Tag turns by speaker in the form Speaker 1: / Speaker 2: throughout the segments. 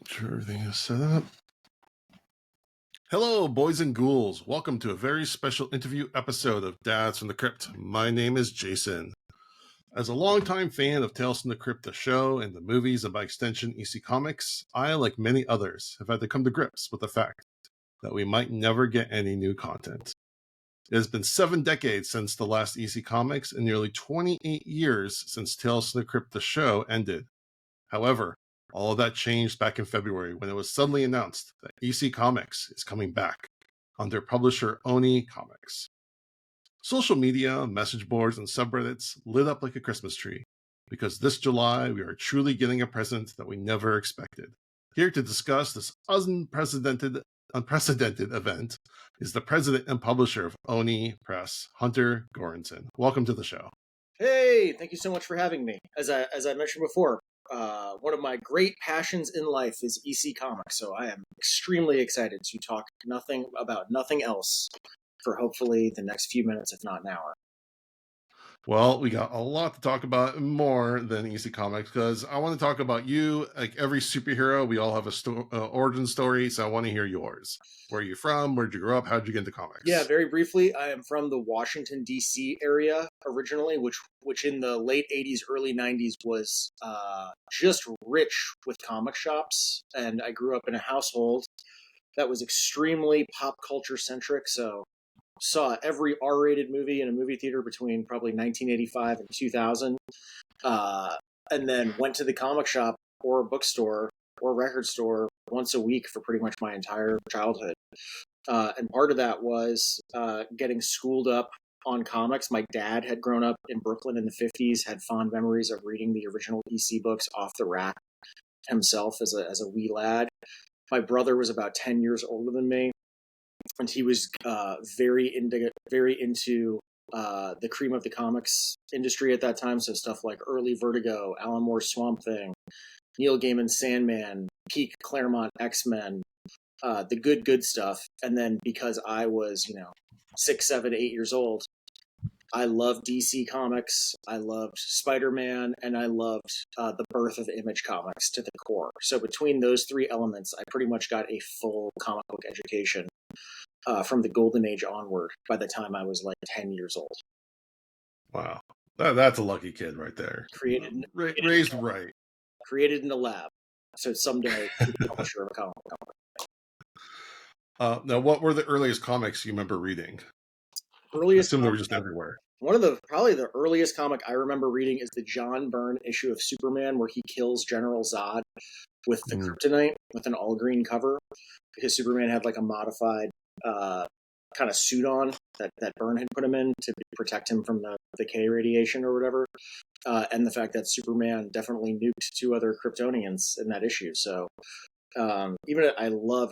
Speaker 1: Sure, everything is set up. Hello, boys and ghouls. Welcome to a very special interview episode of Dads from the Crypt. My name is Jason. As a longtime fan of Tales from the Crypt, the show, and the movies, and by extension, EC Comics, I, like many others, have had to come to grips with the fact that we might never get any new content. It has been 7 decades since the last EC Comics and nearly 28 years since Tales from the Crypt, the show, ended. However, all of that changed back in February when it was suddenly announced that EC Comics is coming back under publisher Oni Comics. Social media, message boards, and subreddits lit up like a Christmas tree because this July we are truly getting a present that we never expected. Here to discuss this unprecedented event is the president and publisher of Oni Press, Hunter Gorinson. Welcome to the show.
Speaker 2: Hey, thank you so much for having me. As I mentioned before, one of my great passions in life is EC Comics, so I am extremely excited to talk about nothing else for hopefully the next few minutes, if not an hour.
Speaker 1: Well, we got a lot to talk about, more than EC Comics, because I want to talk about you. Like every superhero, we all have a origin story, so I want to hear yours. Where are you from? Where'd you grow up? How'd you get into comics?
Speaker 2: Yeah, very briefly, I am from the Washington, D.C. area originally, which in the late 80s, early 90s was just rich with comic shops, and I grew up in a household that was extremely pop culture centric, so saw every R-rated movie in a movie theater between probably 1985 and 2000, and then went to the comic shop or bookstore or record store once a week for pretty much my entire childhood. And part of that was getting schooled up on comics. My dad had grown up in Brooklyn in the 50s, had fond memories of reading the original EC books off the rack himself as a wee lad. My brother was about 10 years older than me, and he was very into the cream of the comics industry at that time. So stuff like early Vertigo, Alan Moore's Swamp Thing, Neil Gaiman's Sandman, peak Claremont X-Men, the good stuff. And then because I was, 6, 7, 8 years old, I loved DC Comics, I loved Spider-Man, and I loved the birth of Image Comics to the core. So between those three elements, I pretty much got a full comic book education from the golden age onward by the time I was like 10 years old.
Speaker 1: Wow. That's a lucky kid right there. Raised right.
Speaker 2: Created in the lab. So someday, publisher of a comic book.
Speaker 1: Now, what were the earliest comics you remember reading?
Speaker 2: Earliest,
Speaker 1: I assume they were just everywhere.
Speaker 2: One of probably the earliest comic I remember reading is the John Byrne issue of Superman, where he kills General Zod with the kryptonite with an all green cover, because Superman had like a modified kind of suit on that Byrne had put him in to protect him from the K radiation or whatever, and the fact that Superman definitely nuked 2 other Kryptonians in that issue. So I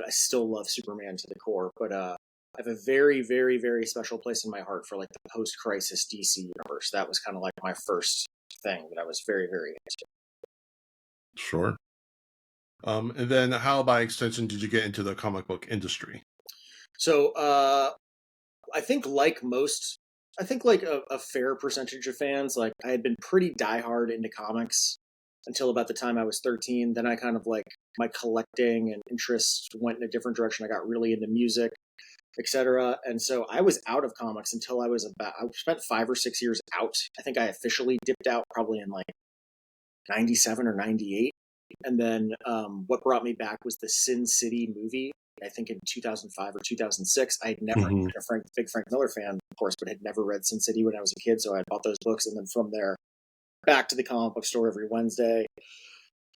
Speaker 2: still love Superman to the core, but I have a very, very, very special place in my heart for like the post-crisis DC universe. That was kind of like my first thing that I was very, very into.
Speaker 1: Sure. And then how, by extension, did you get into the comic book industry?
Speaker 2: So I think like a fair percentage of fans, like I had been pretty diehard into comics until about the time I was 13. Then I kind of like my collecting and interest went in a different direction. I got really into music, etc. And so I was out of comics until I spent 5 or 6 years out. I think I officially dipped out probably in like 97 or 98. And then what brought me back was the Sin City movie, I think in 2005 or 2006. I had never been a big Frank Miller fan, of course, but had never read Sin City when I was a kid. So I bought those books. And then from there, back to the comic book store every Wednesday.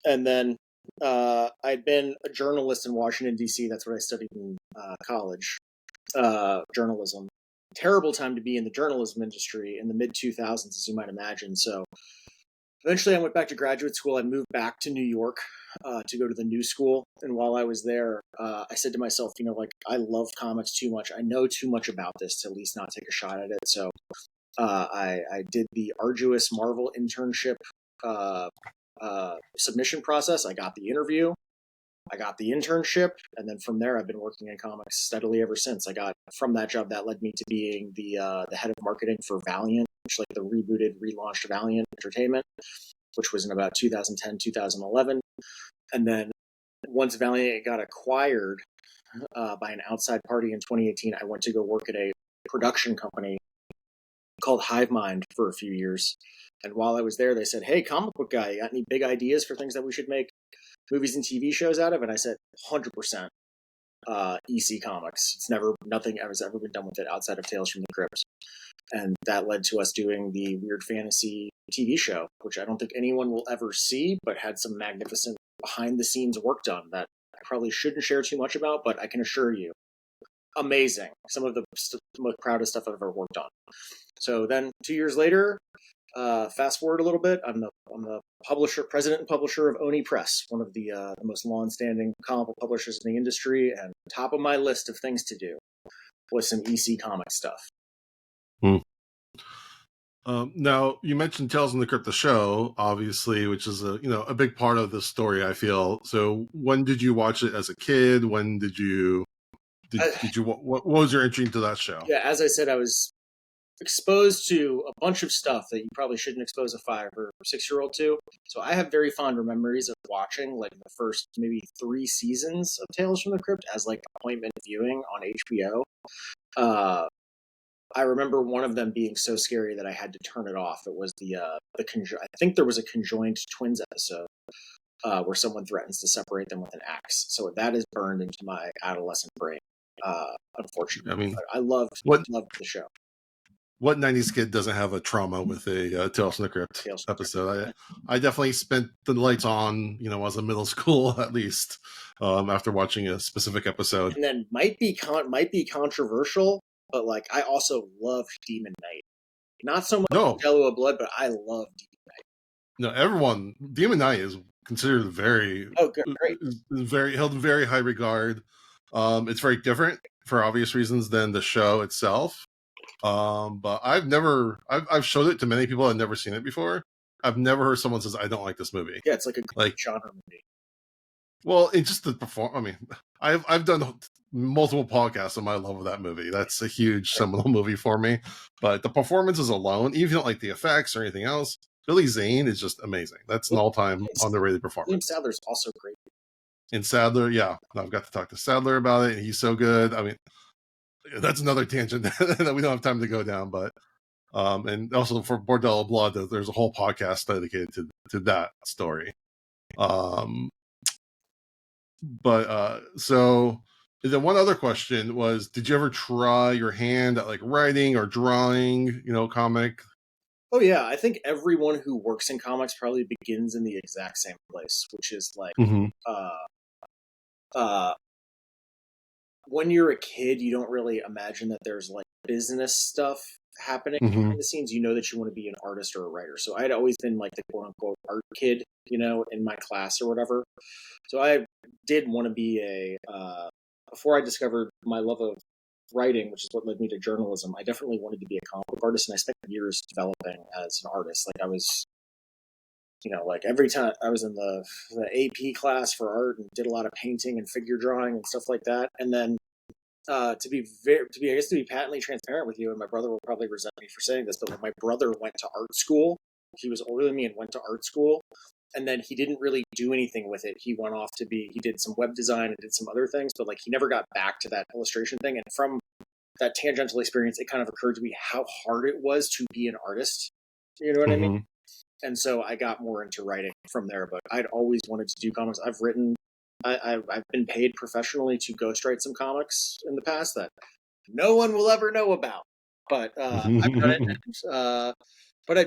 Speaker 2: And then I'd been a journalist in Washington, D.C. That's what I studied in college. Journalism. Terrible time to be in the journalism industry in the mid-2000s, as you might imagine. So eventually I went back to graduate school. I moved back to New York to go to the new school. And while I was there, I said to myself, I love comics too much. I know too much about this to at least not take a shot at it. So I did the arduous Marvel internship submission process. I got the interview. I got the internship, and then from there, I've been working in comics steadily ever since. I got from that job that led me to being the head of marketing for Valiant, which like the relaunched Valiant Entertainment, which was in about 2010, 2011. And then once Valiant got acquired by an outside party in 2018, I went to go work at a production company called Hive Mind for a few years. And while I was there, they said, "Hey, comic book guy, you got any big ideas for things that we should make movies and TV shows out of?" And I said, 100% EC Comics. It's nothing has ever been done with it outside of Tales from the Crypt. And that led to us doing the Weird Fantasy TV show, which I don't think anyone will ever see, but had some magnificent behind the scenes work done that I probably shouldn't share too much about, but I can assure you, amazing. Some of the most proudest stuff I've ever worked on. So then 2 years later, fast forward a little bit, I'm the president and publisher of Oni Press, one of the most long-standing comic book publishers in the industry, and top of my list of things to do was some EC comic stuff.
Speaker 1: Now you mentioned Tales from the Crypt, the show, obviously, which is a big part of the story, I feel. So when did you watch it as a kid? When did you what was your entry into that show?
Speaker 2: Yeah, as I said, I was exposed to a bunch of stuff that you probably shouldn't expose a 5 or 6-year-old to. So I have very fond memories of watching like the first maybe 3 seasons of Tales from the Crypt as like appointment viewing on HBO. I remember one of them being so scary that I had to turn it off. It was I think there was a conjoined twins episode where someone threatens to separate them with an axe. So that is burned into my adolescent brain. Unfortunately,
Speaker 1: I mean,
Speaker 2: I loved the show.
Speaker 1: What 90s kid doesn't have a trauma with a Tales from the Crypt episode? I definitely spent the lights on, when I was in middle school, at least, after watching a specific episode.
Speaker 2: And then might be controversial, but like I also loved Demon Knight. Not so much Jello of Blood, but I love Demon Knight.
Speaker 1: No, Demon Knight is considered very held in very high regard. It's very different for obvious reasons than the show itself. But I've showed it to many people. I've never seen it before. I've never heard someone says I don't like this movie.
Speaker 2: Yeah, it's like a genre movie.
Speaker 1: Well, it's just the perform. I mean, I've done multiple podcasts on my love of that movie. That's a huge seminal movie for me. But the performances alone, even if you don't like the effects or anything else, Billy Zane is just amazing. That's an all-time underrated performance.
Speaker 2: William Sadler's also great.
Speaker 1: And Sadler, yeah, I've got to talk to Sadler about it, and he's so good. I mean, that's another tangent that we don't have time to go down. But and also for Bordello of Blood, there's a whole podcast dedicated to that story. So then one other question was, did you ever try your hand at like writing or drawing, comic?
Speaker 2: Oh yeah, I think everyone who works in comics probably begins in the exact same place, which is like, when you're a kid, you don't really imagine that there's like business stuff happening behind the scenes. You know that you want to be an artist or a writer. So I'd always been like the quote unquote art kid, in my class or whatever. So I did want to be before I discovered my love of writing, which is what led me to journalism, I definitely wanted to be a comic book artist, and I spent years developing as an artist. Like I was, like every time I was in the AP class for art and did a lot of painting and figure drawing and stuff like that. And then to be patently transparent with you, and my brother will probably resent me for saying this, but when my brother went to art school, he was older than me and went to art school, and then he didn't really do anything with it. He went off he did some web design and did some other things, but like he never got back to that illustration thing. And from that tangential experience, it kind of occurred to me how hard it was to be an artist. You know what I mean? And so I got more into writing from there, but I'd always wanted to do comics. I've been paid professionally to ghostwrite some comics in the past that no one will ever know about, but I've done it. But I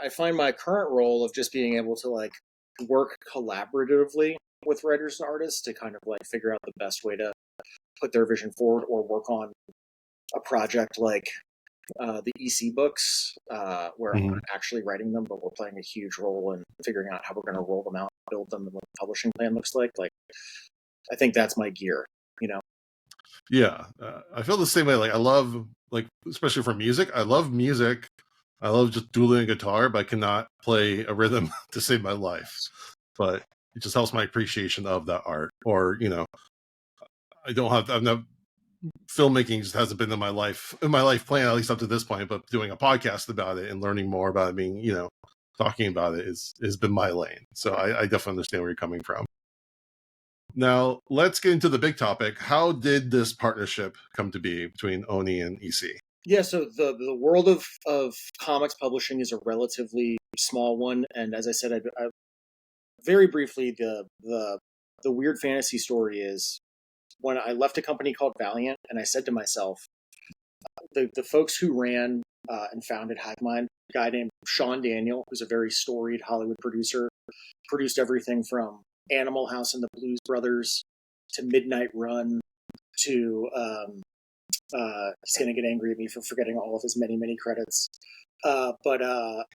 Speaker 2: find my current role of just being able to like work collaboratively with writers and artists to kind of like figure out the best way to put their vision forward or work on a project like the EC books, where I'm not actually writing them, but we're playing a huge role in figuring out how we're going to roll them out, build them, and what the publishing plan looks like. Like, I think that's my gear,
Speaker 1: Yeah, I feel the same way. Like, I love, like, especially for music, I love music. I love just dueling a guitar, but I cannot play a rhythm to save my life. But it just helps my appreciation of that art. Or, filmmaking just hasn't been in my life plan, at least up to this point, but doing a podcast about it and learning more about it, being, talking about it has been my lane. So I definitely understand where you're coming from. Now, let's get into the big topic. How did this partnership come to be between Oni and EC?
Speaker 2: Yeah, so the world of comics publishing is a relatively small one, and as I said, I very briefly, the weird fantasy story is when I left a company called Valiant, and I said to myself, the folks who ran and founded Highmind, a guy named Sean Daniel, who's a very storied Hollywood producer, produced everything from Animal House and the Blues Brothers to Midnight Run to he's going to get angry at me for forgetting all of his many credits. But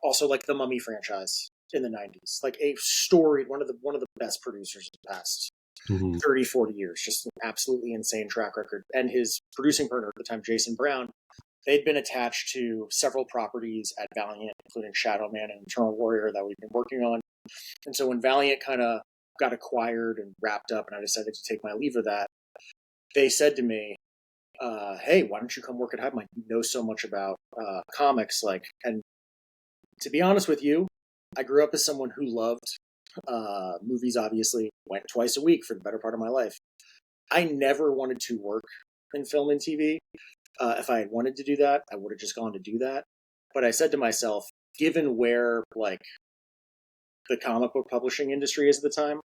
Speaker 2: also like the Mummy franchise in the 90s, like a storied one of the best producers of the past 30, 40 years, just an absolutely insane track record. And his producing partner at the time, Jason Brown, they'd been attached to several properties at Valiant, including Shadow Man and Eternal Warrior that we've been working on. And so when Valiant kind of got acquired and wrapped up and I decided to take my leave of that, they said to me, hey, why don't you come work at Hive Mind? You know so much about comics. And to be honest with you, I grew up as someone who loved movies, obviously, went twice a week for the better part of my life. I never wanted to work in film and TV. If I had wanted to do that, I would have just gone to do that. But I said to myself, given where the comic book publishing industry is at the time,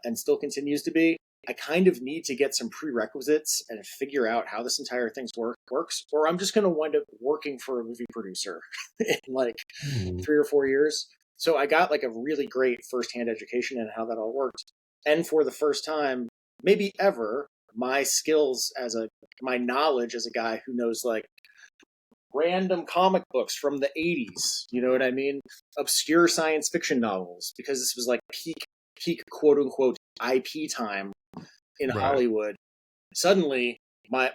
Speaker 2: and still continues to be, I kind of need to get some prerequisites and figure out how this entire thing works, or I'm just going to wind up working for a movie producer in 3 or 4 years. So I got a really great firsthand education in how that all worked. And for the first time, maybe ever, my knowledge as a guy who knows random comic books from the 80s, you know what I mean? Obscure science fiction novels, because this was peak quote unquote IP time in Hollywood. Suddenly my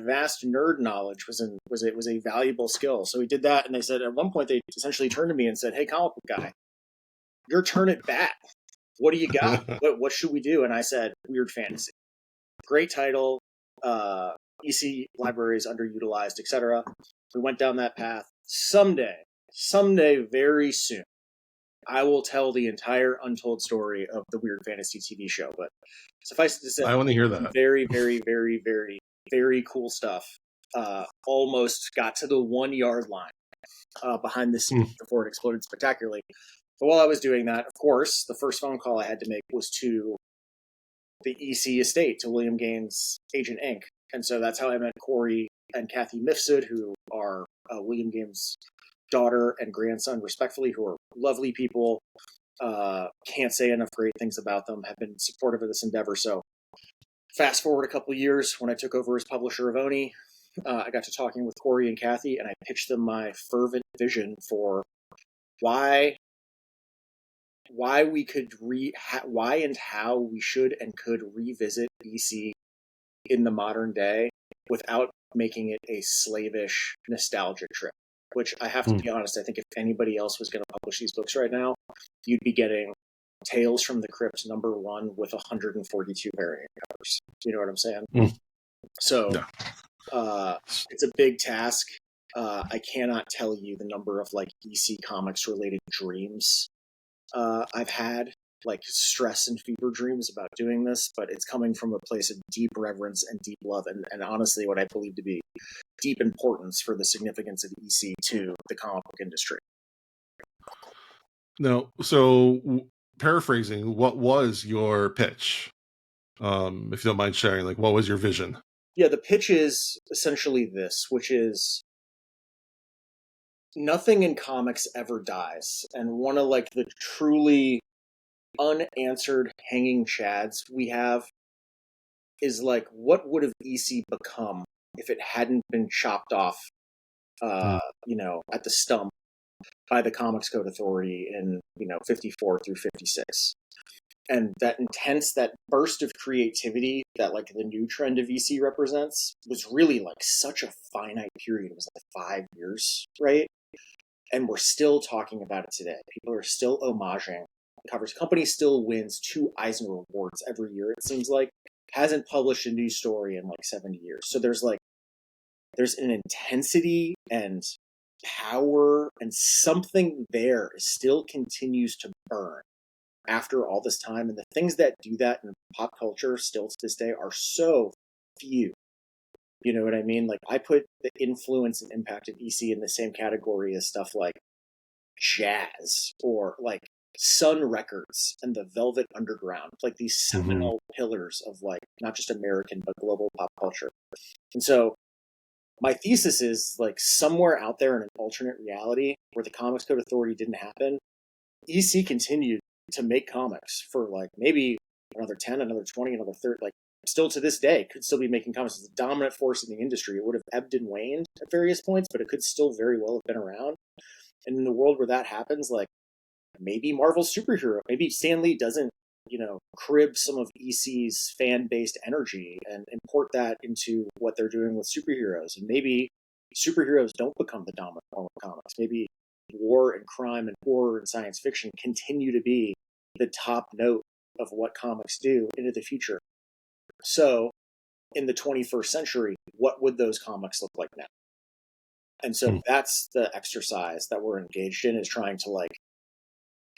Speaker 2: vast nerd knowledge was a valuable skill. So we did that, and they said at one point they essentially turned to me and said, hey, comic book guy, your turn at bat. What do you got? What should we do? And I said, weird fantasy. Great title. EC library is underutilized, etc. We went down that path. Someday, very soon, I will tell the entire untold story of the Weird Fantasy TV show. But suffice it to say,
Speaker 1: I want to hear that.
Speaker 2: Very, very, very, very, very cool stuff. Almost got to the 1 yard line behind the scenes before it exploded spectacularly. But while I was doing that, of course, the first phone call I had to make was to the EC estate, to William Gaines' Agent Inc. And so that's how I met Corey and Kathy Mifsud, who are William Gaines' daughter and grandson, respectfully, who are lovely people. Can't say enough great things about them, have been supportive of this endeavor. So fast forward a couple of years, when I took over as publisher of Oni, I got to talking with Corey and Kathy, and I pitched them my fervent vision for why we could why and how we should and could revisit BC in the modern day without making it a slavish nostalgia trip. Which I have to be honest, I think if anybody else was going to publish these books right now, you'd be getting Tales from the Crypt #1 with 142 variant covers. You know what I'm saying? So it's a big task. I cannot tell you the number of EC Comics related dreams I've had, stress and fever dreams about doing this, but it's coming from a place of deep reverence and deep love, and honestly what I believe to be deep importance for the significance of EC to the comic book industry.
Speaker 1: Now, so paraphrasing, what was your pitch? If you don't mind sharing, what was your vision?
Speaker 2: Yeah, the pitch is essentially this, which is nothing in comics ever dies. And one of the truly unanswered hanging chads we have is what would have EC become if it hadn't been chopped off at the stump by the Comics Code Authority in 54 through 56. And that burst of creativity that the new trend of EC represents was really such a finite period. It was 5 years, right? And we're still talking about it today. People are still homaging covers. Company still wins 2 Eisner Awards every year, it seems like. Hasn't published a new story in 70 years. So there's an intensity and power and something there still continues to burn after all this time. And the things that do that in pop culture still to this day are so few. You know what I mean? Like, I put the influence and impact of EC in the same category as stuff like jazz or like Sun Records and the Velvet Underground, like these seminal pillars of like not just American but global pop culture. And so my thesis is like somewhere out there in an alternate reality where the Comics Code Authority didn't happen, EC continued to make comics for like maybe another 10, another 20, another 30, like still to this day could still be making comics as a dominant force in the industry. It would have ebbed and waned at various points, but it could still very well have been around. And in the world where that happens, like maybe Marvel's superhero, maybe Stan Lee doesn't, crib some of EC's fan-based energy and import that into what they're doing with superheroes. And maybe superheroes don't become the dominant form of comics. Maybe war and crime and horror and science fiction continue to be the top note of what comics do into the future. So in the 21st century, what would those comics look like now? And so that's the exercise that we're engaged in, is trying to like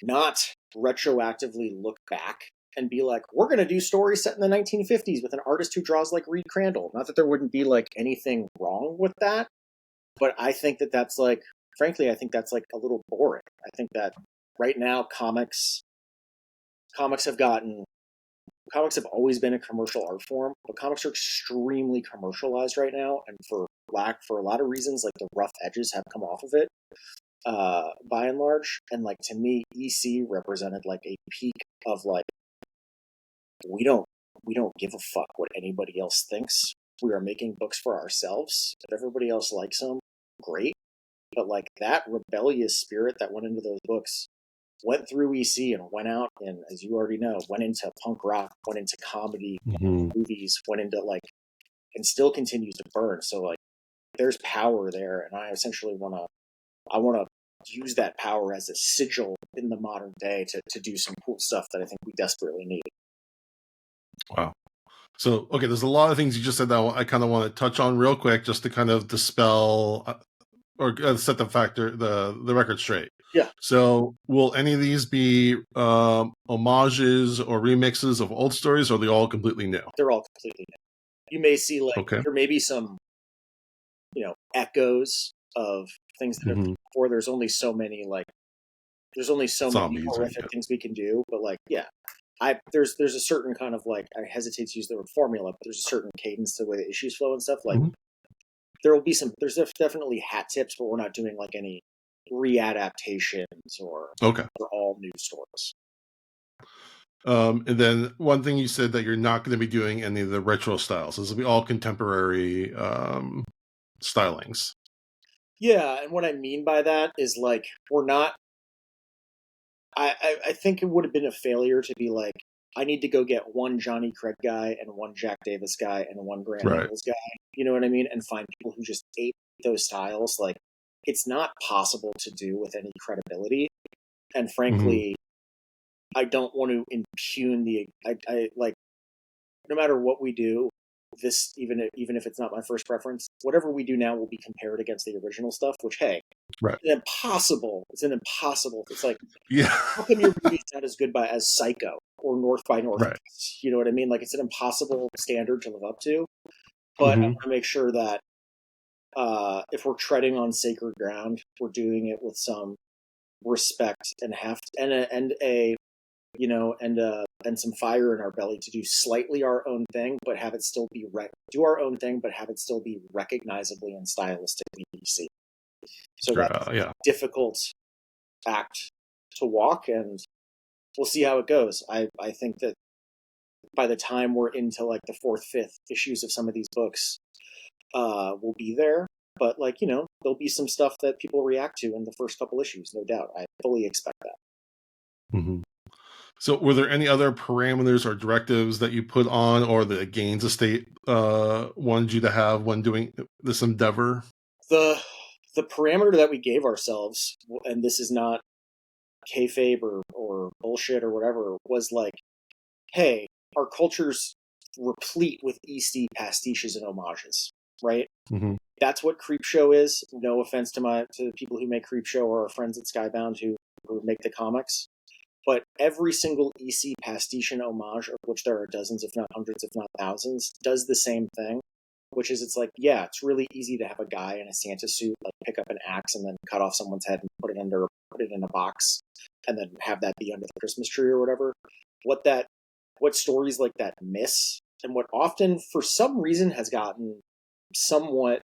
Speaker 2: not retroactively look back and be like, we're going to do stories set in the 1950s with an artist who draws like Reed Crandall. Not that there wouldn't be like anything wrong with that, but I think that that's like, frankly, I think that's like a little boring. I think that right now comics have always been a commercial art form, but comics are extremely commercialized right now. And for a lot of reasons, like the rough edges have come off of it. By and large, and like to me, EC represented like a peak of like we don't give a fuck what anybody else thinks. We are making books for ourselves. If everybody else likes them, great. But like that rebellious spirit that went into those books went through EC and went out, and as you already know, went into punk rock, went into comedy, movies, went into like, and still continues to burn. So like, there's power there, and I essentially want to use that power as a sigil in the modern day to do some cool stuff that I think we desperately need.
Speaker 1: Wow. So, okay, there's a lot of things you just said that I kind of want to touch on real quick, just to kind of dispel or set the record straight.
Speaker 2: Yeah.
Speaker 1: So, will any of these be homages or remixes of old stories, or are they all completely new?
Speaker 2: They're all completely new. You may see like there may be some, echoes of things that have before. There's only so many many horrific things we can do, but like, yeah. There's a certain kind of like, I hesitate to use the word formula, but there's a certain cadence to the way the issues flow and stuff. Like there's definitely hat tips, but we're not doing like any readaptations or all new stories.
Speaker 1: And then one thing you said that you're not going to be doing any of the retro styles. This will be all contemporary stylings.
Speaker 2: Yeah, and what I mean by that is like we're not. I think it would have been a failure to be like, I need to go get one Johnny Craig guy and one Jack Davis guy and one Grant Nichols guy. You know what I mean? And find people who just ape those styles. Like, it's not possible to do with any credibility. And frankly, I don't want to impugn I like, no matter what we do, this even if it's not my first preference, whatever we do now will be compared against the original stuff, which, hey, it's impossible. It's like, how come your movie's not as good as Psycho or North by Northwest? You know what I mean? Like, it's an impossible standard to live up to. But I want to make sure that if we're treading on sacred ground, we're doing it with some respect and and some fire in our belly to do slightly our own thing, but have it still be recognizably and stylistically DC. So that's a difficult act to walk, and we'll see how it goes. I think that by the time we're into like the 4th, 5th issues of some of these books, we'll be there. But like, there'll be some stuff that people react to in the first couple issues, no doubt. I fully expect that.
Speaker 1: So were there any other parameters or directives that you put on, or the Gaines estate wanted you to have when doing this endeavor?
Speaker 2: The parameter that we gave ourselves, and this is not kayfabe or bullshit or whatever, was like, hey, our culture's replete with EC pastiches and homages, right? That's what Creepshow is. No offense to the people who make Creepshow or our friends at Skybound who make the comics. But every single EC pastiche and homage, of which there are dozens, if not hundreds, if not thousands, does the same thing, which is it's like, yeah, it's really easy to have a guy in a Santa suit like pick up an axe and then cut off someone's head and put it in a box, and then have that be under the Christmas tree or whatever. What stories like that miss, and what often for some reason has gotten somewhat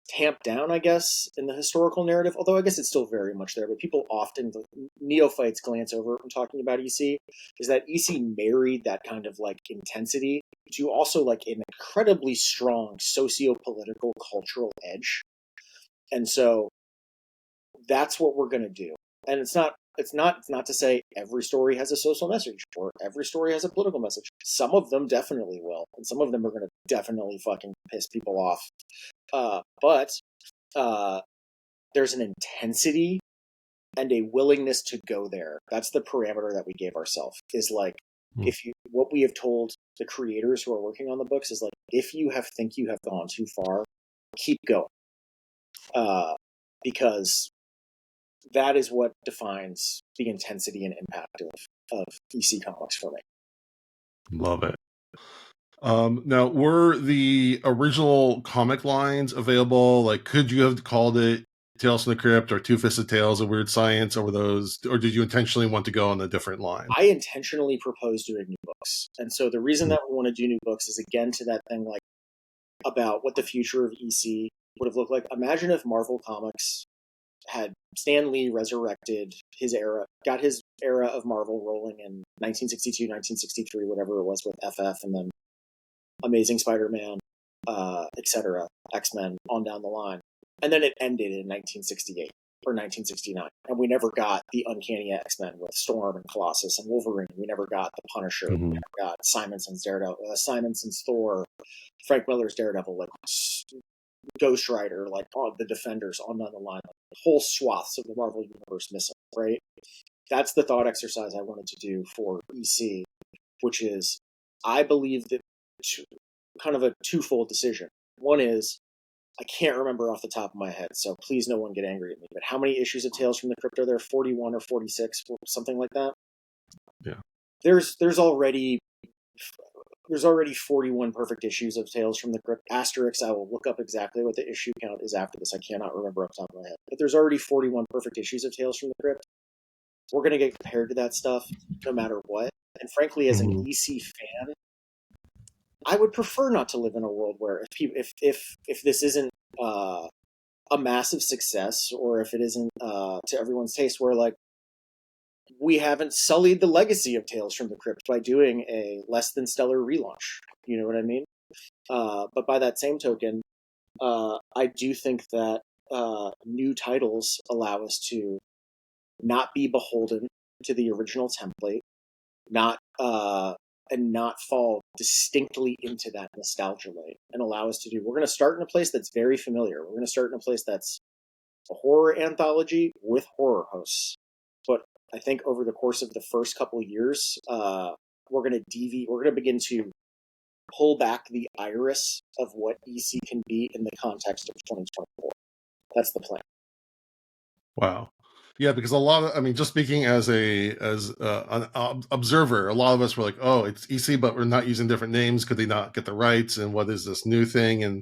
Speaker 2: tamped down, I guess, in the historical narrative, although I guess it's still very much there, but people often, neophytes glance over when talking about EC, is that EC married that kind of like intensity to also like an incredibly strong socio-political cultural edge. And so that's what we're going to do. And it's not to say every story has a social message or every story has a political message. Some of them definitely will, and some of them are going to definitely fucking piss people off. But there's an intensity and a willingness to go there. That's the parameter that we gave ourselves. Is like, what we have told the creators who are working on the books is like, if you think you have gone too far, keep going. Because that is what defines the intensity and impact of EC Comics for me.
Speaker 1: Love it. Now, were the original comic lines available? Like, could you have called it Tales from the Crypt or Two-Fisted Tales of Weird Science over those, or did you intentionally want to go on a different line?
Speaker 2: I intentionally proposed doing new books. And so the reason that we want to do new books is, again, to that thing like about what the future of EC would have looked like. Imagine if Marvel Comics had Stan Lee resurrected his era, got his era of Marvel rolling in 1962, 1963, whatever it was, with FF, and then Amazing Spider-Man, etc., X-Men, on down the line. And then it ended in 1968 or 1969. And we never got the Uncanny X-Men with Storm and Colossus and Wolverine. We never got the Punisher. We never got Simonson's Daredevil, Simonson's Thor, Frank Miller's Daredevil, like Ghost Rider, like the Defenders, on down the line. Like, whole swaths of the Marvel Universe missing, right? That's the thought exercise I wanted to do for EC, which is, I believe that kind of a twofold decision. One is, I can't remember off the top of my head, so please no one get angry at me, but how many issues of Tales from the Crypt are there? 41 or 46, or something like that?
Speaker 1: Yeah.
Speaker 2: There's already 41 perfect issues of Tales from the Crypt. Asterix, I will look up exactly what the issue count is after this. I cannot remember off the top of my head. But there's already 41 perfect issues of Tales from the Crypt. We're going to get compared to that stuff no matter what. And frankly, as an EC fan, I would prefer not to live in a world where if this isn't a massive success, or if it isn't to everyone's taste, where like we haven't sullied the legacy of Tales from the Crypt by doing a less than stellar relaunch. You know what I mean? But by that same token, I do think that new titles allow us to not be beholden to the original template, and not fall distinctly into that nostalgia lane, and allow us to do. We're going to start in a place that's very familiar. We're going to start in a place that's a horror anthology with horror hosts. But I think over the course of the first couple of years, we're going to begin to pull back the iris of what EC can be in the context of 2024. That's the plan.
Speaker 1: Wow. Yeah, because a lot of, just speaking as an observer, a lot of us were like, oh, it's EC, but we're not using different names. Could they not get the rights? And what is this new thing? And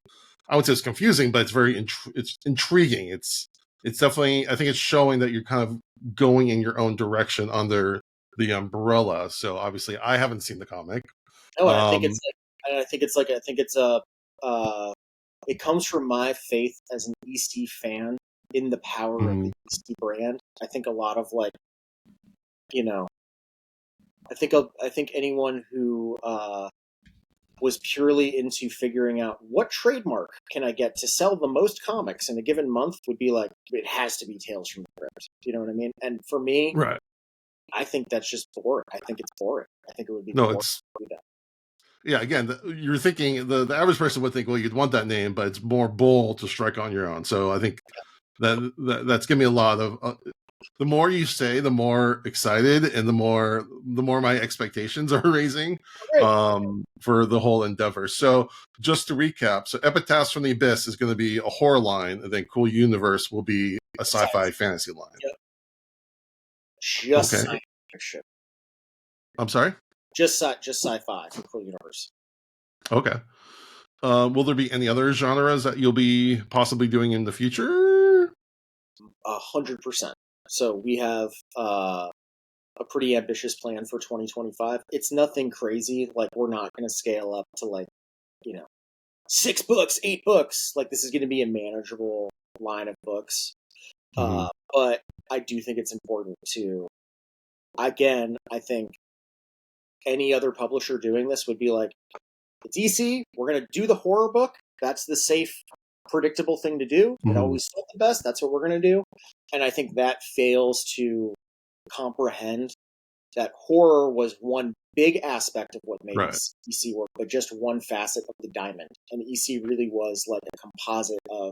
Speaker 1: I would say it's confusing, but it's very it's intriguing. It's definitely, I think it's showing that you're kind of going in your own direction under the umbrella. So obviously, I haven't seen the comic.
Speaker 2: No, I think it comes from my faith as an EC fan in the power of the EC brand. I think a lot of I think anyone who was purely into figuring out what trademark can I get to sell the most comics in a given month would be like, it has to be Tales from the Crypt. You know what I mean? And for me,
Speaker 1: right,
Speaker 2: I think that's just boring. I think it's boring. I think it would be boring to do that.
Speaker 1: Yeah, again, you're thinking the average person would think, well, you'd want that name, but it's more bold to strike on your own. So I think that's giving me a lot of. The more you say, the more excited, and the more my expectations are raising for the whole endeavor. So just to recap, so Epitaphs from the Abyss is going to be a horror line, and then Cool Universe will be a sci-fi fantasy line.
Speaker 2: Yep. Just
Speaker 1: Okay.
Speaker 2: science fiction.
Speaker 1: I'm sorry?
Speaker 2: Just sci-fi for Cruel Universe.
Speaker 1: Okay. Will there be any other genres that you'll be possibly doing in the future?
Speaker 2: 100%. So we have a pretty ambitious plan for 2025. It's nothing crazy. Like, we're not going to scale up to, like, 6 books, 8 books. Like, this is going to be a manageable line of books. But I do think it's important to, again, I think any other publisher doing this would be like, it's EC, we're going to do the horror book. That's the safe, predictable thing to do. It always sold the best. That's what we're going to do. And I think that fails to comprehend that horror was one big aspect of what made
Speaker 1: Right.
Speaker 2: EC work, but just one facet of the diamond. And EC really was like a composite of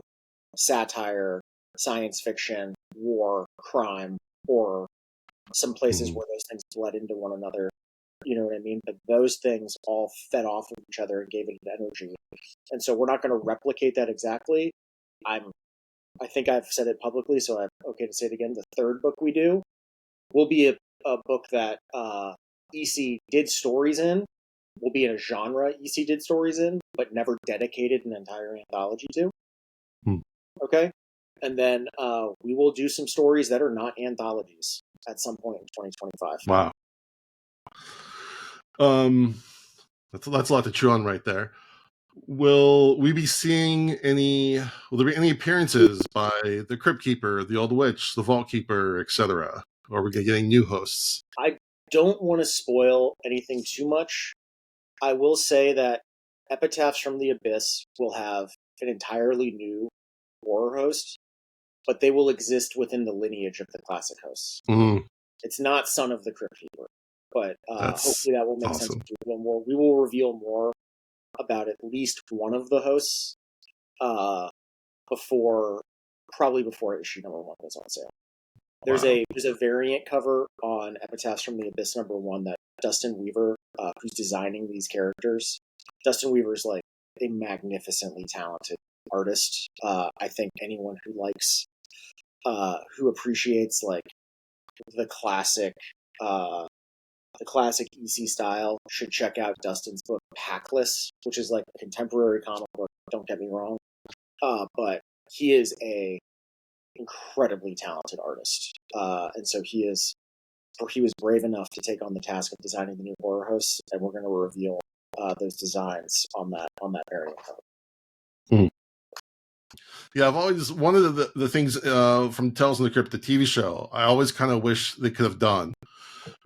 Speaker 2: satire, science fiction, war, crime, horror, some places where those things bled into one another. You know what I mean? But those things all fed off of each other and gave it energy. And so we're not going to replicate that exactly. I think I've said it publicly, so I'm okay to say it again. The third book we do will be a book that EC did stories in, will be in a genre EC did stories in, but never dedicated an entire anthology to. Okay? And then we will do some stories that are not anthologies at some point in 2025.
Speaker 1: Wow. That's a lot to chew on right there. Will we be seeing will there be any appearances by the Crypt Keeper, the Old Witch, the Vault Keeper, etc.? Or are we getting new hosts?
Speaker 2: I don't want to spoil anything too much. I will say that Epitaphs from the Abyss will have an entirely new horror host, but they will exist within the lineage of the classic hosts. It's not Son of the Crypt Keeper, but hopefully that will make sense to people more. We will reveal more about at least one of the hosts probably before issue number 1 goes on sale. There's a variant cover on Epitaphs from the Abyss #1 that Dustin Weaver, who's designing these characters. Dustin Weaver's like a magnificently talented artist. I think anyone who likes, who appreciates like the classic EC style should check out Dustin's book Packless, which is like a contemporary comic book. Don't get me wrong, but he is a incredibly talented artist, and so he was brave enough to take on the task of designing the new horror hosts, and we're going to reveal those designs on that variant cover.
Speaker 1: Yeah, I've always one of the things from Tales from the Crypt, the TV show, I always kind of wish they could have done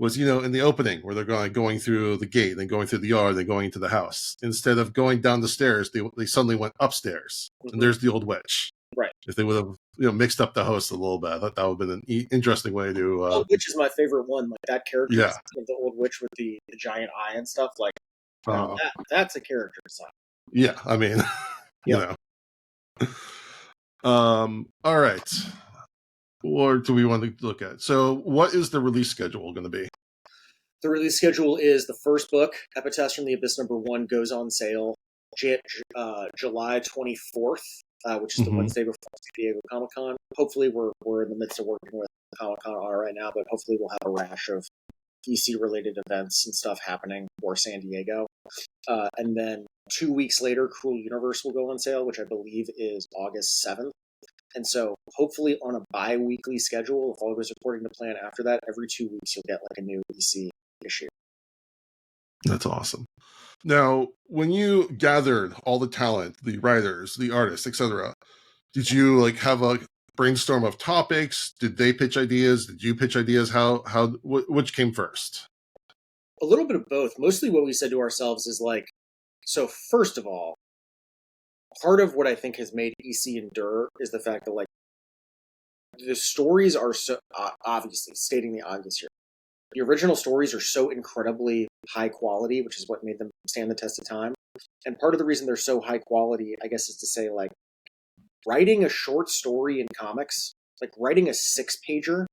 Speaker 1: was, in the opening where they're going through the gate, then going through the yard, then going into the house. Instead of going down the stairs, they suddenly went upstairs, and there's the Old Witch.
Speaker 2: Right.
Speaker 1: If they would have mixed up the host a little bit, I thought that would have been an interesting way to.
Speaker 2: Old Witch is my favorite one. Like that character,
Speaker 1: yeah,
Speaker 2: the Old Witch with the giant eye and stuff. Like that's a character design.
Speaker 1: Yeah, I mean, you know. All right. Or do we want to look at? So, what is the release schedule going to be?
Speaker 2: The release schedule is the first book, Epitaphs from the Abyss #1, goes on sale July 24th, which is the Wednesday before San Diego Comic-Con. Hopefully, we're in the midst of working with Comic-Con right now, but hopefully we'll have a rash of DC-related events and stuff happening for San Diego. And then 2 weeks later, Cruel Universe will go on sale, which I believe is August 7th. And so hopefully on a bi-weekly schedule, if all goes according to plan after that, every 2 weeks you'll get like a new EC issue.
Speaker 1: That's awesome. Now, when you gathered all the talent, the writers, the artists, etc., did you have a brainstorm of topics? Did they pitch ideas? Did you pitch ideas? Which came first?
Speaker 2: A little bit of both. Mostly what we said to ourselves is so first of all, part of what I think has made EC endure is the fact that the stories are so obviously stating the obvious here. The original stories are so incredibly high quality, which is what made them stand the test of time. And part of the reason they're so high quality, I guess, is to say writing a short story in comics, writing a 6-pager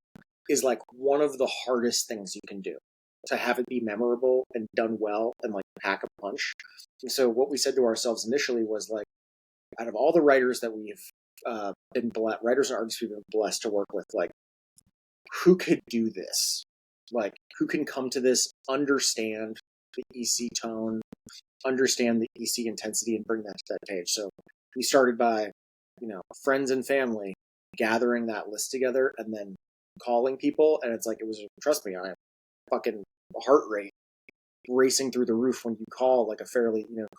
Speaker 2: is one of the hardest things you can do, to have it be memorable and done well and pack a punch. And so what we said to ourselves initially was out of all the writers that we've been writers and artists we've been blessed to work with, who could do this? Like, who can come to this, understand the EC tone, understand the EC intensity, and bring that to that page. So we started by, friends and family gathering that list together and then calling people. And it's like, trust me, I fucking heart rate racing through the roof when you call like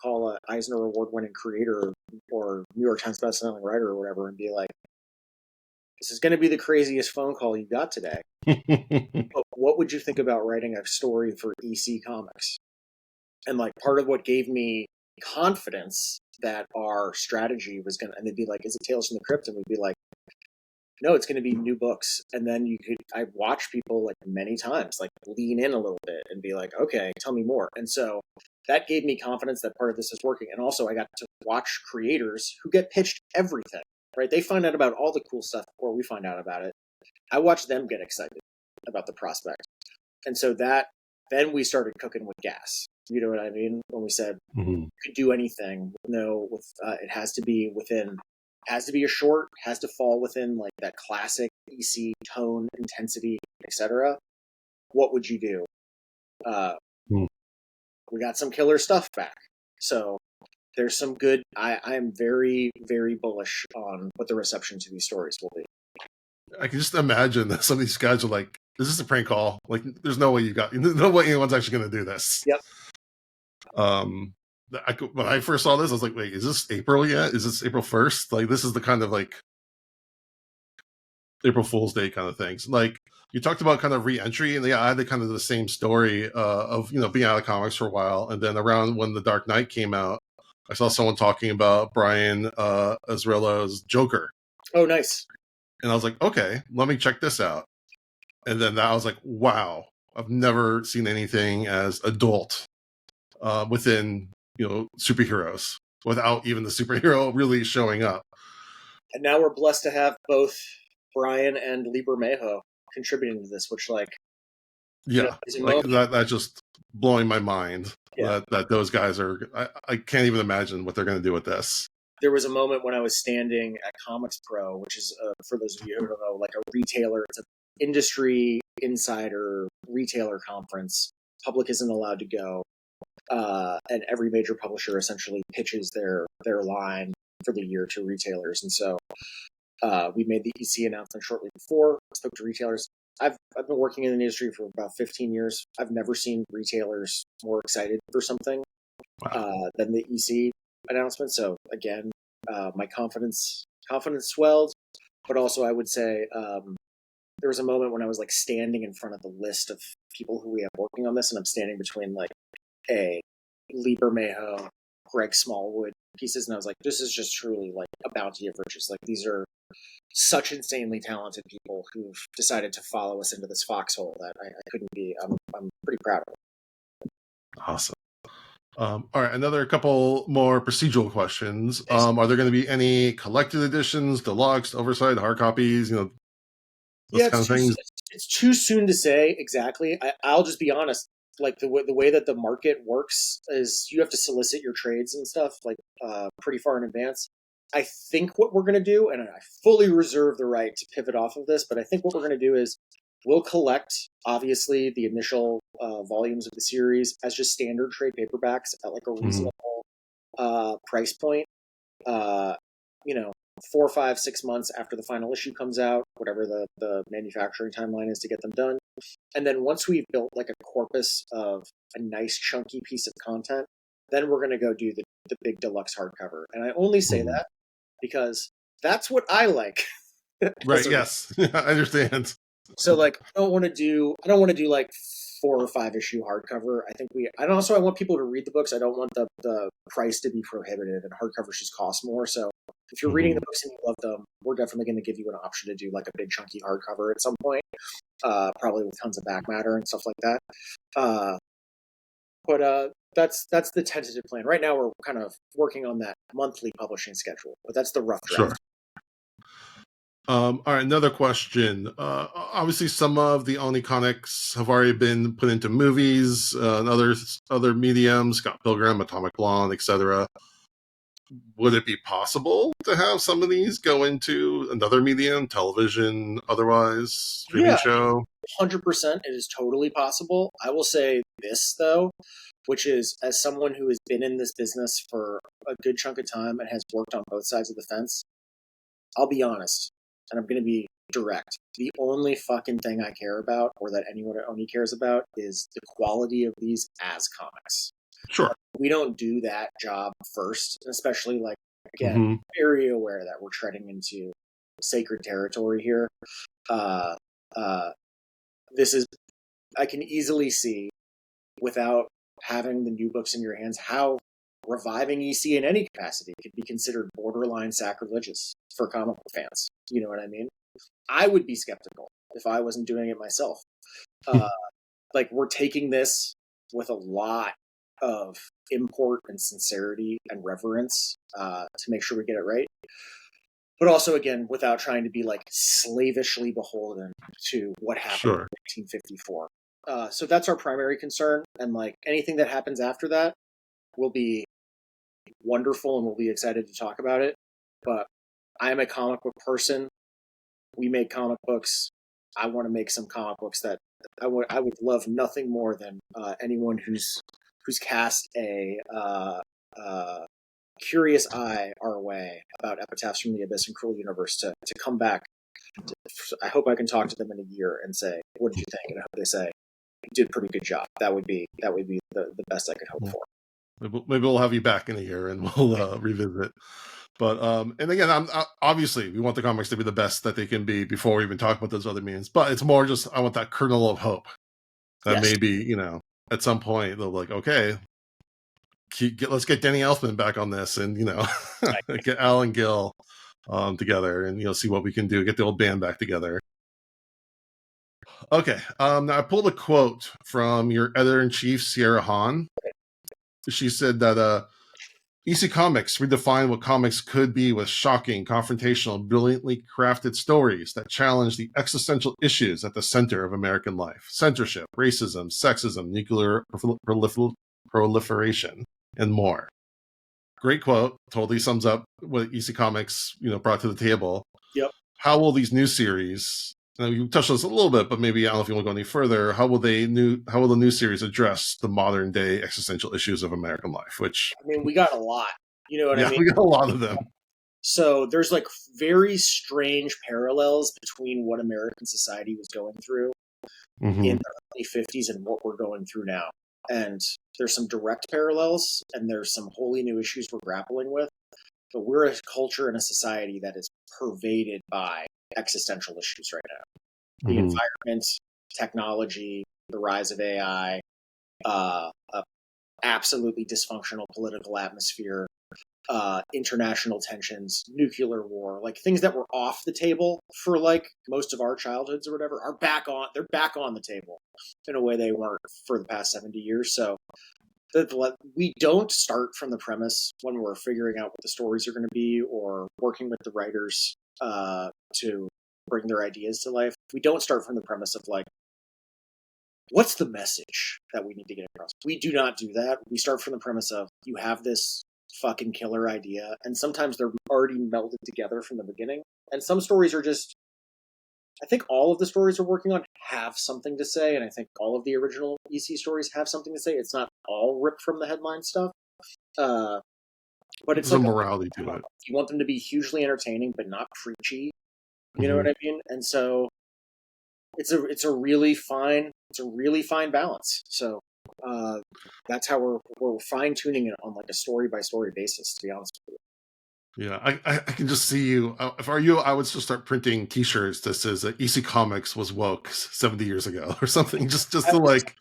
Speaker 2: call a Eisner Award winning creator or New York Times bestselling writer or whatever and be like, this is going to be the craziest phone call you got today. But what would you think about writing a story for EC Comics? And like part of what gave me confidence that our strategy was and they'd be like, is it Tales from the Crypt? And we'd be like, no, it's going to be new books. And then I watch people like many times, like lean in a little bit and be like, okay, tell me more. And so that gave me confidence that part of this is working. And also I got to watch creators who get pitched everything, right? They find out about all the cool stuff before we find out about it. I watch them get excited about the prospect. And so then we started cooking with gas. You know what I mean? When we said you could do anything, it has to be a short, has to fall within like that classic EC tone, intensity, etc. What would you do? We got some killer stuff back. So there's some good. I am very, very bullish on what the reception to these stories will be.
Speaker 1: I can just imagine that some of these guys are like, "Is this a prank call? Like, there's no way no way anyone's actually going to do this."
Speaker 2: Yep.
Speaker 1: When I first saw this, I was like, "Wait, is this April yet? Is this April 1st? Like, this is the kind of like April Fool's Day kind of things." Like you talked about kind of re-entry, and I had the kind of the same story of being out of comics for a while, and then around when The Dark Knight came out, I saw someone talking about Brian Azzarello's Joker.
Speaker 2: Oh, nice.
Speaker 1: And I was like, okay, let me check this out. And then I was like, wow, I've never seen anything as adult within, superheroes without even the superhero really showing up.
Speaker 2: And now we're blessed to have both Brian and Lee Bermejo contributing to this, which
Speaker 1: that's just blowing my mind that those guys are, I can't even imagine what they're going to do with this.
Speaker 2: There was a moment when I was standing at Comics Pro, which is, for those of you who don't know, like a retailer. It's an industry insider retailer conference. Public isn't allowed to go. And every major publisher essentially pitches their line for the year to retailers. And so we made the EC announcement shortly before, spoke to retailers. I've been working in the industry for about 15 years. I've never seen retailers more excited for something than the EC announcement. So again, my confidence swelled, but also I would say there was a moment when I was like standing in front of the list of people who we have working on this, and I'm standing between like Lee Bermejo, Greg Smallwood pieces, and I was like, this is just truly like a bounty of riches. Like these are such insanely talented people who've decided to follow us into this foxhole that I couldn't be. I'm pretty proud of it.
Speaker 1: Awesome. All right, another couple more procedural questions. Are there going to be any collected editions, deluxe, oversight, hard copies? Those kind of things.
Speaker 2: It's too soon to say exactly. I'll just be honest. Like the way that the market works is you have to solicit your trades and stuff like pretty far in advance. I think what we're going to do, and I fully reserve the right to pivot off of this, but I think what we're going to do is we'll collect, obviously, the initial volumes of the series as just standard trade paperbacks at like a reasonable price point. 4, 5, 6 months after the final issue comes out, whatever the manufacturing timeline is to get them done. And then once we've built like a corpus of a nice chunky piece of content, then we're going to go do the big deluxe hardcover. And I only say that because that's what I like.
Speaker 1: Right. Yes. I understand.
Speaker 2: So like, I don't want to do like 4 or 5 issue hardcover. I want people to read the books. I don't want the price to be prohibitive, and hardcovers just cost more. So if you're reading the books and you love them, we're definitely going to give you an option to do like a big chunky hardcover at some point, probably with tons of back matter and stuff like that. But that's the tentative plan. Right now, we're kind of working on that monthly publishing schedule, but that's the rough draft.
Speaker 1: Sure. All right, another question. Obviously, some of the Oni comics have already been put into movies and other mediums, Scott Pilgrim, Atomic Blonde, etc. would it be possible to have some of these go into another medium, television, otherwise, streaming
Speaker 2: Yeah,
Speaker 1: show?
Speaker 2: 100%. It is totally possible. I will say this, though, which is as someone who has been in this business for a good chunk of time and has worked on both sides of the fence, I'll be honest, and I'm going to be direct. The only fucking thing I care about, or that anyone at Oni cares about, is the quality of these as comics.
Speaker 1: Sure.
Speaker 2: We don't do that job first, especially like, again,
Speaker 1: Mm-hmm.
Speaker 2: very aware that we're treading into sacred territory here. Uh, uh, this is, I can easily see, without having the new books in your hands, how reviving EC in any capacity could be considered borderline sacrilegious for comic book fans. You know what I mean? I would be skeptical if I wasn't doing it myself. Like, we're taking this with a lot of import and sincerity and reverence to make sure we get it right. But also, again, without trying to be like slavishly beholden to what happened
Speaker 1: Sure.
Speaker 2: in 1954. So that's our primary concern. And like anything that happens after that will be wonderful and we'll be excited to talk about it. But I am a comic book person. We make comic books. I want to make some comic books that I would love nothing more than anyone who's cast a curious eye our way about Epitaphs from the Abyss and Cruel Universe to come back. I hope I can talk to them in a year and say, what did you think? And I hope they say, you did a pretty good job. That would be the best I could hope for.
Speaker 1: Maybe we'll have you back in a year and we'll revisit. But and again, obviously we want the comics to be the best that they can be before we even talk about those other means. But it's more just I want that kernel of hope that maybe at some point they'll be like, okay, let's get Danny Elfman back on this, and get Alan Gill together, and see what we can do. Get the old band back together. Okay, now I pulled a quote from your editor-in-chief, Sierra Hahn. She said that EC Comics redefined what comics could be with shocking, confrontational, brilliantly crafted stories that challenge the existential issues at the center of American life: censorship, racism, sexism, nuclear proliferation, and more. Great quote. Totally sums up what EC Comics, brought to the table.
Speaker 2: Yep.
Speaker 1: How will these new series? You touched on this a little bit, but maybe I don't know if you want to go any further. How will the new series address the modern day existential issues of American life? Which
Speaker 2: we got a lot. You know what I mean?
Speaker 1: We got a lot of them.
Speaker 2: So there's like very strange parallels between what American society was going through in the early 50s and what we're going through now. And there's some direct parallels and there's some wholly new issues we're grappling with. But we're a culture and a society that is pervaded by existential issues right now. The environment, technology, the rise of AI, absolutely dysfunctional political atmosphere, international tensions, nuclear war, like things that were off the table for like most of our childhoods or whatever they're back on the table in a way they weren't for the past 70 years. So we don't start from the premise when we're figuring out what the stories are going to be or working with the writers to bring their ideas to life. We don't start from the premise of like, what's the message that we need to get across? We do not do that. We start from the premise of you have this fucking killer idea, and sometimes they're already melded together from the beginning. And some stories are just, I think all of the stories we're working on have something to say, and I think all of the original EC stories have something to say. It's not all ripped from the headline stuff. But it's
Speaker 1: There's
Speaker 2: like
Speaker 1: a morality to it.
Speaker 2: You want them to be hugely entertaining, but not preachy. You know what I mean? And so it's a really fine balance. So that's how we're fine tuning it on like a story by story basis. To be honest with you.
Speaker 1: Yeah, I can just see you. If I were you, I would just start printing T-shirts that says EC Comics was woke 70 years ago or something, just to like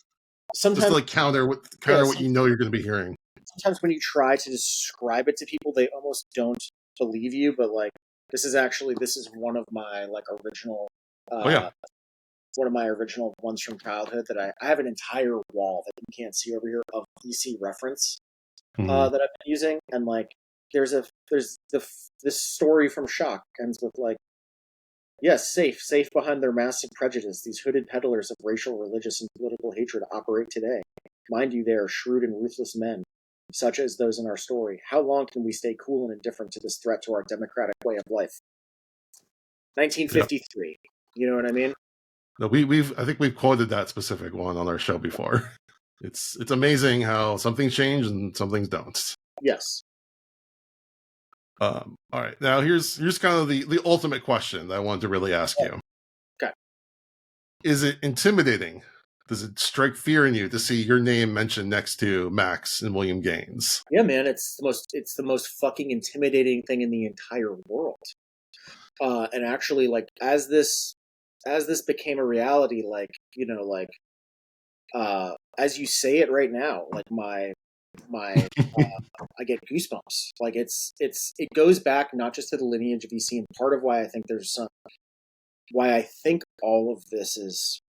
Speaker 1: counter what you know you're going to be hearing.
Speaker 2: Sometimes when you try to describe it to people, they almost don't believe you. But like, this is one of my like original. One of my original ones from childhood that I have an entire wall that you can't see over here of EC reference that I've been using, and like there's this story from Shock ends with like, yes, safe behind their massive prejudice, these hooded peddlers of racial, religious, and political hatred operate today. Mind you, they are shrewd and ruthless men. such as those in our story, how long can we stay cool and indifferent to this threat to our democratic way of life? 1953. You know what I mean?
Speaker 1: No, I think we've quoted that specific one on our show before. It's amazing how some things change and some things don't.
Speaker 2: Yes.
Speaker 1: All right, now here's kind of the ultimate question that I wanted to really ask you.
Speaker 2: Okay.
Speaker 1: Is it intimidating? Does it strike fear in you to see your name mentioned next to Max and William Gaines?
Speaker 2: Yeah, man, it's the most fucking intimidating thing in the entire world. And actually, like, as this became a reality, like, you know, like, as you say it right now, like my I get goosebumps. Like it goes back not just to the lineage of EC, and part of why I think why I think all of this is,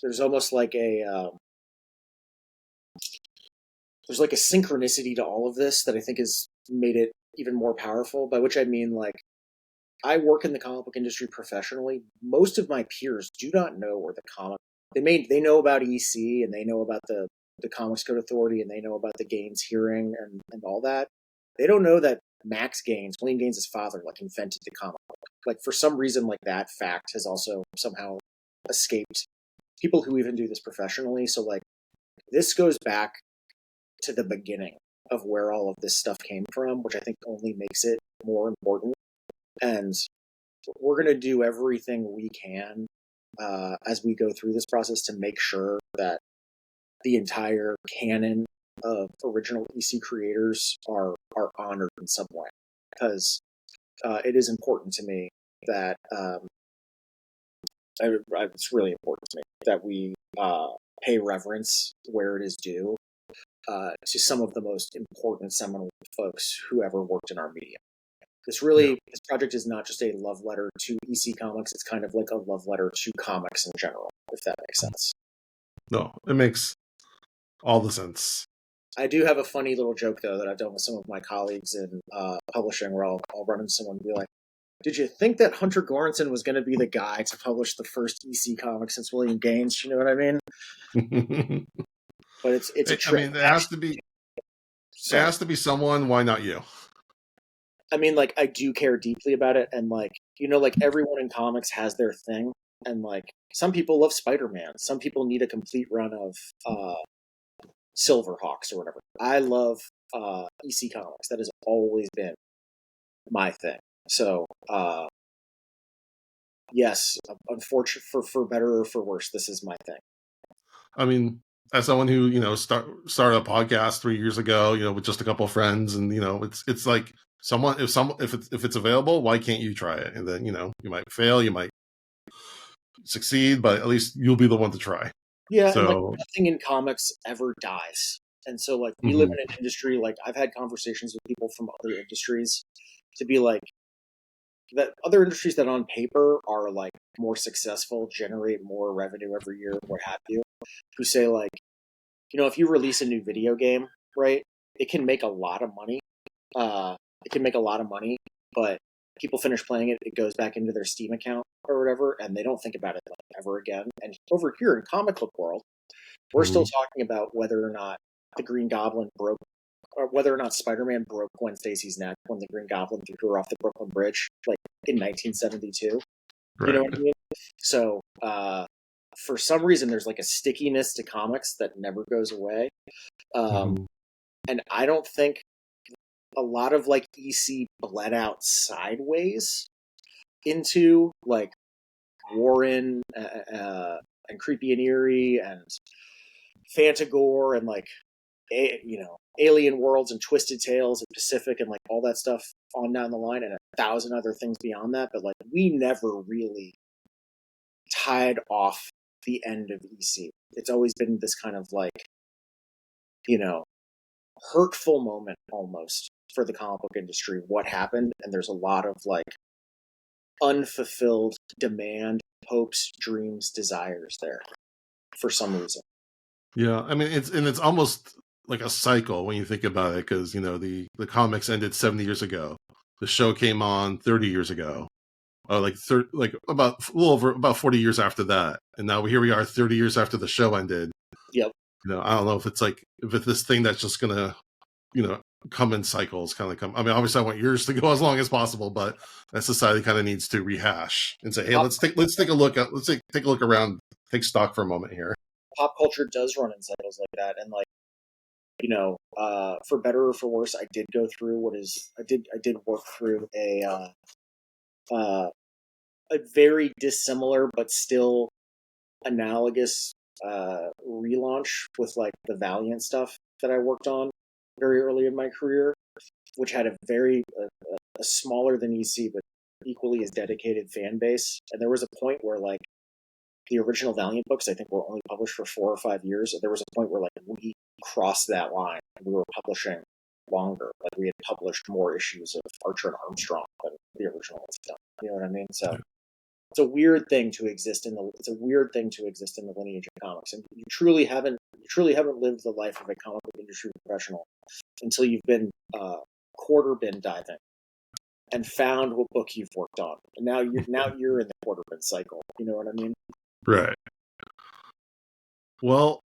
Speaker 2: there's almost like there's like a synchronicity to all of this that I think has made it even more powerful. By which I mean, like, I work in the comic book industry professionally. Most of my peers do not know where the comic, they know about EC, and they know about the Comics Code Authority, and they know about the Gaines hearing and all that. They don't know that Max Gaines, William Gaines' father, like, invented the comic book. Like, for some reason, like, that fact has also somehow escaped people who even do this professionally. So, like, this goes back to the beginning of where all of this stuff came from, which I think only makes it more important. And we're going to do everything we can as we go through this process to make sure that the entire canon of original EC creators are honored in some way, because it is important to me that it's really important to me that we pay reverence where it is due to some of the most important seminal folks who ever worked in our medium. This project is not just a love letter to EC Comics. It's kind of like a love letter to comics in general, if that makes sense.
Speaker 1: No, it makes all the sense.
Speaker 2: I do have a funny little joke, though, that I've done with some of my colleagues in publishing, where I'll run into someone and be like, did you think that Hunter Gorinson was going to be the guy to publish the first EC comic since William Gaines? You know what I mean? But it's a trick.
Speaker 1: I mean, it has to be. It has to be someone. Why not you?
Speaker 2: I mean, like, I do care deeply about it, and, like, you know, like, everyone in comics has their thing, and, like, some people love Spider-Man. Some people need a complete run of Silverhawks or whatever. I love EC Comics. That has always been my thing. So, yes, unfortunately, for better or for worse, this is my thing.
Speaker 1: I mean, as someone who, you know, started a podcast 3 years ago, you know, with just a couple of friends, and, you know, it's like if it's available, why can't you try it? And then, you know, you might fail, you might succeed, but at least you'll be the one to try.
Speaker 2: Yeah,
Speaker 1: so,
Speaker 2: and, like, nothing in comics ever dies. And so, like, we live in an industry, like, I've had conversations with people from other industries to be like, that other industries that on paper are, like, more successful, generate more revenue every year, what have you, who say, like, you know, if you release a new video game, right, it can make a lot of money. But people finish playing it, it goes back into their Steam account or whatever, and they don't think about it, like, ever again. And over here in comic book world, we're still talking about whether or not the Green Goblin broke, or whether or not Spider-Man broke Gwen Stacy's neck when the Green Goblin threw her off the Brooklyn Bridge, like, in 1972. Right. You know what I mean? So, for some reason, there's, like, a stickiness to comics that never goes away. And I don't think a lot of, like, EC bled out sideways into, like, Warren and Creepy and Eerie and Fantagore and, like, you know, Alien Worlds and Twisted Tales and Pacific and, like, all that stuff on down the line, and 1,000 other things beyond that. But, like, we never really tied off the end of EC. It's always been this kind of, like, you know, hurtful moment almost for the comic book industry, what happened. And there's a lot of, like, unfulfilled demand, hopes, dreams, desires there for some reason.
Speaker 1: Yeah, I mean, it's almost like a cycle when you think about it, because, you know, the comics ended 70 years ago. The show came on 30 years ago. About 40 years after that. And now here we are 30 years after the show ended.
Speaker 2: Yep.
Speaker 1: I don't know if it's like if it's this thing that's just gonna come in cycles, kind of come. I mean, obviously, I want yours to go as long as possible, but that society kind of needs to rehash and say, hey, let's take a look take a look around, take stock for a moment here.
Speaker 2: Pop culture does run in cycles like that, and like for better or for worse, I did go through I did work through a very dissimilar but still analogous relaunch with like the Valiant stuff that I worked on very early in my career, which had a smaller than EC but equally as dedicated fan base. And there was a point where like the original Valiant books, I think, were only published for 4 or 5 years. And there was a point where like we crossed that line and we were publishing longer. Like we had published more issues of Archer and Armstrong than the original ones done. You know what I mean? So it's a weird thing to exist in the lineage of comics, and you truly haven't lived the life of a comic book industry professional until you've been quarter bin diving and found what book you've worked on, and now you're in the quarter bin cycle. You know what I mean?
Speaker 1: Right. Well,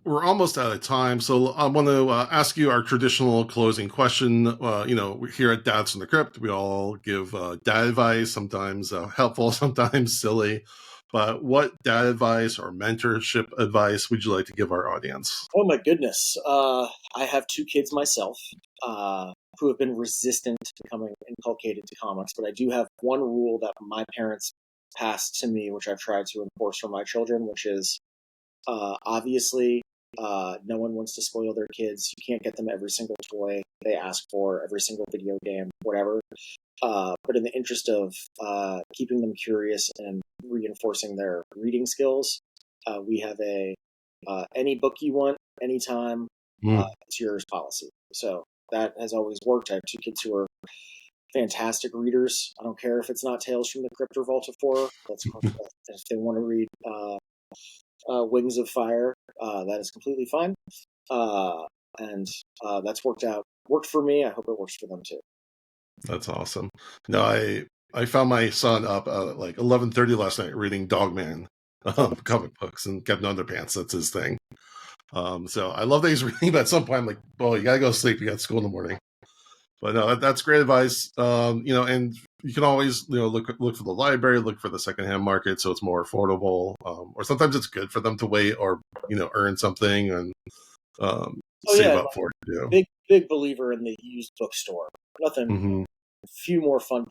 Speaker 1: we're almost out of time, so I want to ask you our traditional closing question. Here at Dads from the Crypt, we all give dad advice, sometimes helpful, sometimes silly. But what dad advice or mentorship advice would you like to give our audience?
Speaker 2: Oh my goodness. I have 2 kids myself who have been resistant to becoming inculcated to comics, but I do have one rule that my parents passed to me, which I've tried to enforce for my children, which is obviously no one wants to spoil their kids. You can't get them every single toy they ask for, every single video game, whatever. But in the interest of keeping them curious and reinforcing their reading skills, we have any book you want, anytime, it's yours policy. So that has always worked. I have 2 kids who are fantastic readers. I don't care if it's not Tales from the Crypt or Vault of Horror. If they want to read Wings of Fire, that is completely fine. And that's worked for me. I hope it works for them too.
Speaker 1: That's awesome. No, I found my son up at like 11:30 last night reading Dogman comic books and Captain Underpants. That's his thing. So I love that he's reading, but at some point I'm like, well, you gotta go sleep. You got school in the morning. But no, that's great advice. And you can always look for the library, look for the secondhand market, so it's more affordable. Or sometimes it's good for them to wait or earn something and save up for it.
Speaker 2: Big believer in the used bookstore. Nothing.
Speaker 1: Mm-hmm.
Speaker 2: Few more fun.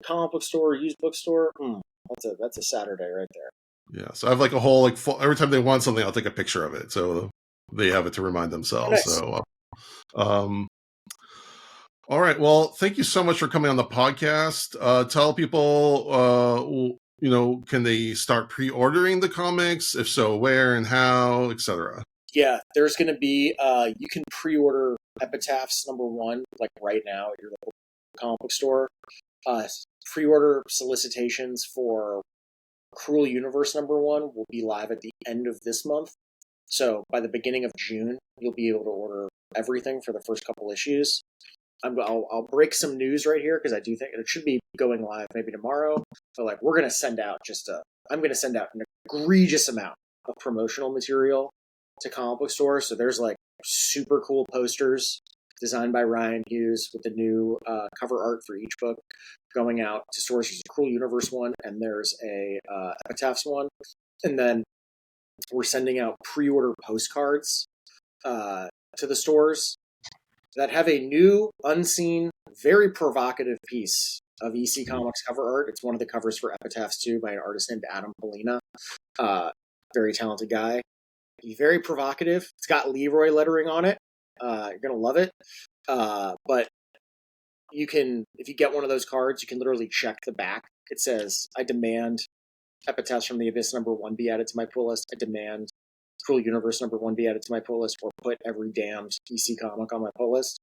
Speaker 2: Comic book store, used bookstore. That's a Saturday right there.
Speaker 1: Yeah. So I have like a whole every time they want something, I'll take a picture of it so they have it to remind themselves. Nice. So, all right. Well, thank you so much for coming on the podcast. Tell people, can they start pre-ordering the comics? If so, where and how, etc.
Speaker 2: Yeah, there's going to be, you can pre-order Epitaphs #1, like right now at your local comic book store. Pre-order solicitations for Cruel Universe #1 will be live at the end of this month. So by the beginning of June, you'll be able to order everything for the first couple issues. I'll break some news right here because I do think it should be going live maybe tomorrow. So like we're going to send out I'm going to send out an egregious amount of promotional material to comic book stores. So there's like super cool posters designed by Ryan Hughes with the new cover art for each book going out to stores. There's a Cruel Universe one and there's a Epitaphs one. And then we're sending out pre-order postcards to the stores that have a new, unseen, very provocative piece of EC Comics cover art. It's one of the covers for Epitaphs 2 by an artist named Adam Polina. Very talented guy. He's very provocative. It's got Leroy lettering on it. You're going to love it. But you can, if you get one of those cards, you can literally check the back. It says, I demand Epitaphs from the Abyss #1 be added to my pull list. I demand Cruel Universe #1 be added to my pull list, or put every damned EC comic on my pull list.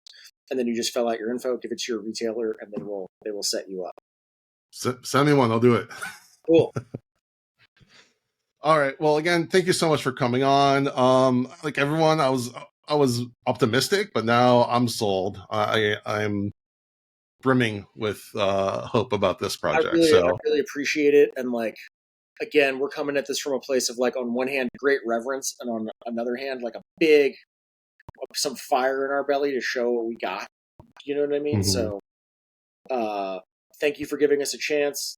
Speaker 2: And then you just fill out your info, give it to your retailer, and they will set you up.
Speaker 1: Send me one. I'll do it.
Speaker 2: Cool.
Speaker 1: All right. Well, again, thank you so much for coming on. Like everyone, I was optimistic, but now I'm sold. I'm brimming with hope about this project.
Speaker 2: I really appreciate it, and like again, we're coming at this from a place of like, on one hand, great reverence, and on another hand, like some fire in our belly to show what we got. You know what I mean? So, thank you for giving us a chance.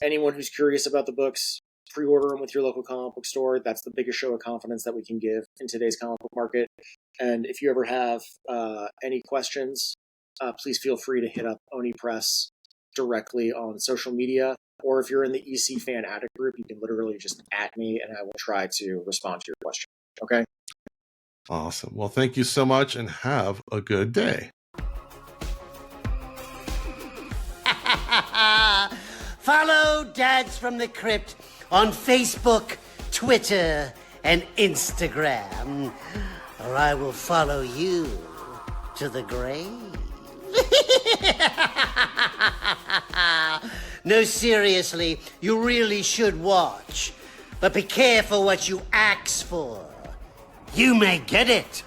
Speaker 2: Anyone who's curious about the books, pre-order them with your local comic book store. That's the biggest show of confidence that we can give in today's comic book market. And if you ever have any questions, please feel free to hit up Oni Press directly on social media. Or if you're in the EC Fan Addict group, you can literally just @ me and I will try to respond to your question. Okay?
Speaker 1: Awesome. Well, thank you so much and have a good day.
Speaker 3: Follow Dads from the Crypt on Facebook, Twitter, and Instagram, or I will follow you to the grave. No, seriously, you really should watch. But be careful what you ask for. You may get it.